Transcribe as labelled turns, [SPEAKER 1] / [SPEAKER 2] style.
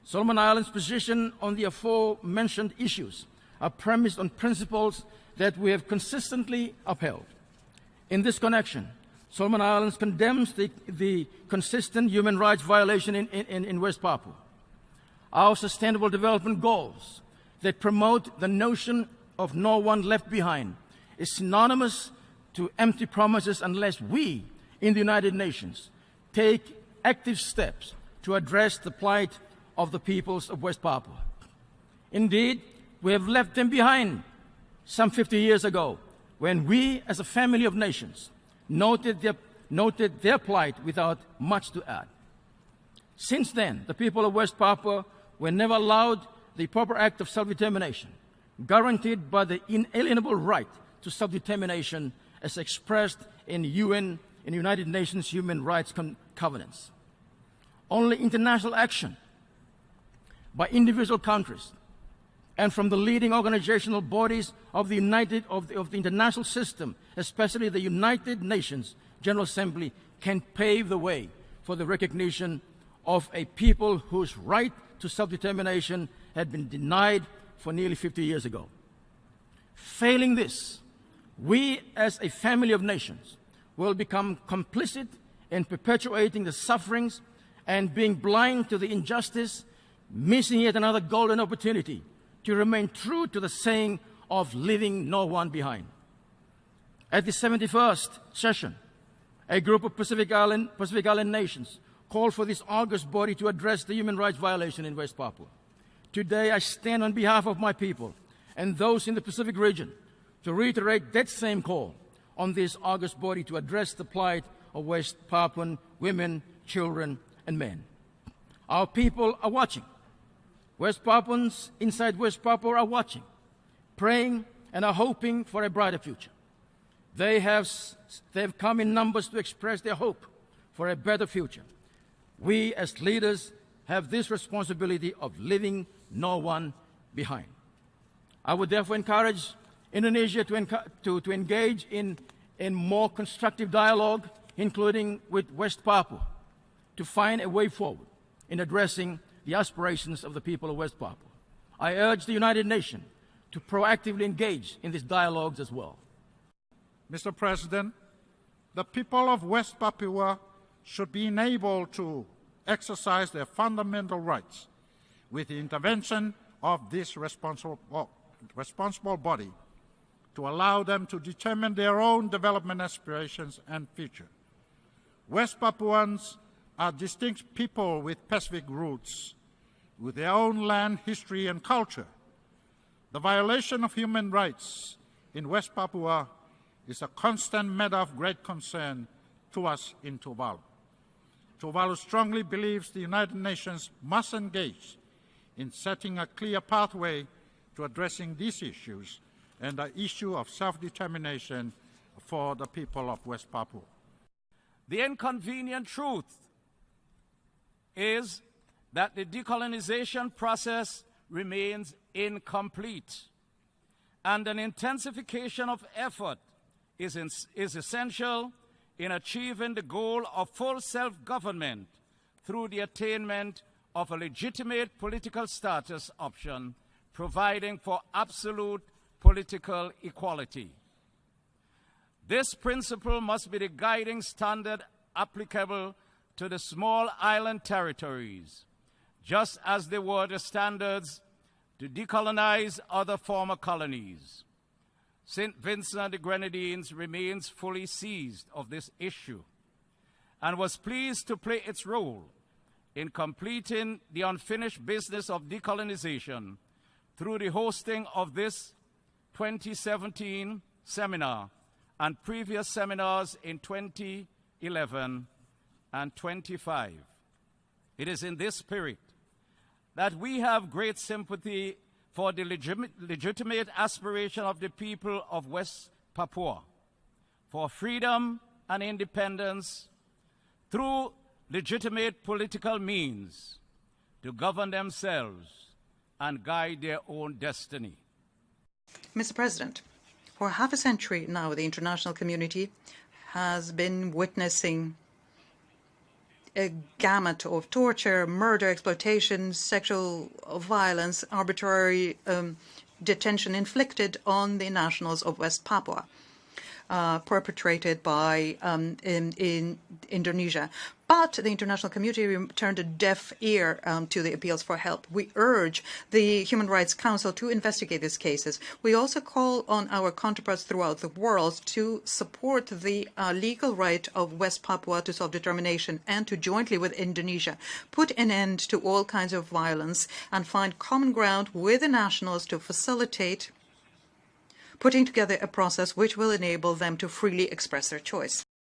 [SPEAKER 1] Solomon Islands' position on the aforementioned issues are premised on principles that we have consistently upheld. In this connection, Solomon Islands condemns the consistent human rights violation in West Papua. Our sustainable development goals that promote the notion of no one left behind is synonymous to empty promises unless we in the United Nations take active steps to address the plight of the peoples of West Papua. Indeed, we have left them behind some 50 years ago when we as a family of nations noted their plight without much to add. Since then, the people of West Papua were never allowed the proper act of self-determination, guaranteed by the inalienable right to self-determination as expressed in United Nations human rights covenants. Only international action by individual countries and from the leading organizational bodies of the international system, especially the United Nations General Assembly, can pave the way for the recognition of a people whose right to self-determination had been denied for nearly 50 years ago. Failing this, we as a family of nations will become complicit in perpetuating the sufferings and being blind to the injustice, missing yet another golden opportunity to remain true to the saying of leaving no one behind. At the 71st session, a group of Pacific Island nations called for this august body to address the human rights violation in West Papua. Today, I stand on behalf of my people and those in the Pacific region to reiterate that same call on this august body to address the plight of West Papuan women, children, and men. Our people are watching. West Papuans inside West Papua are watching, praying, and are hoping for a brighter future. They have come in numbers to express their hope for a better future. We as leaders have this responsibility of leaving no one behind. I would therefore encourage Indonesia to engage in more constructive dialogue, including with West Papua, to find a way forward in addressing the aspirations of the people of West Papua. I urge the United Nations to proactively engage in these dialogues as well.
[SPEAKER 2] Mr. President, the people of West Papua should be enabled to exercise their fundamental rights with the intervention of this responsible body to allow them to determine their own development aspirations and future. West Papuans are distinct people with Pacific roots, with their own land, history, and culture. The violation of human rights in West Papua is a constant matter of great concern to us in Tuvalu. Tuvalu strongly believes the United Nations must engage in setting a clear pathway to addressing these issues and the issue of self-determination for the people of West Papua.
[SPEAKER 3] The inconvenient truth is that the decolonization process remains incomplete, and an intensification of effort is essential in achieving the goal of full self-government through the attainment of a legitimate political status option, providing for absolute political equality. This principle must be the guiding standard applicable to the small island territories, just as they were the standards to decolonize other former colonies. St. Vincent and the Grenadines remains fully seized of this issue and was pleased to play its role in completing the unfinished business of decolonization through the hosting of this 2017 seminar and previous seminars in 2011 and 25. It is in this spirit that we have great sympathy for the legitimate aspiration of the people of West Papua for freedom and independence through legitimate political means to govern themselves and guide their own destiny.
[SPEAKER 4] Mr. President, for half a century now, the international community has been witnessing a gamut of torture, murder, exploitation, sexual violence, arbitrary detention inflicted on the nationals of West Papua, perpetrated by in Indonesia. But the international community turned a deaf ear to the appeals for help. We urge the Human Rights Council to investigate these cases. We also call on our counterparts throughout the world to support the legal right of West Papua to self-determination and to jointly with Indonesia put an end to all kinds of violence and find common ground with the nationals to facilitate putting together a process which will enable them to freely express their choice.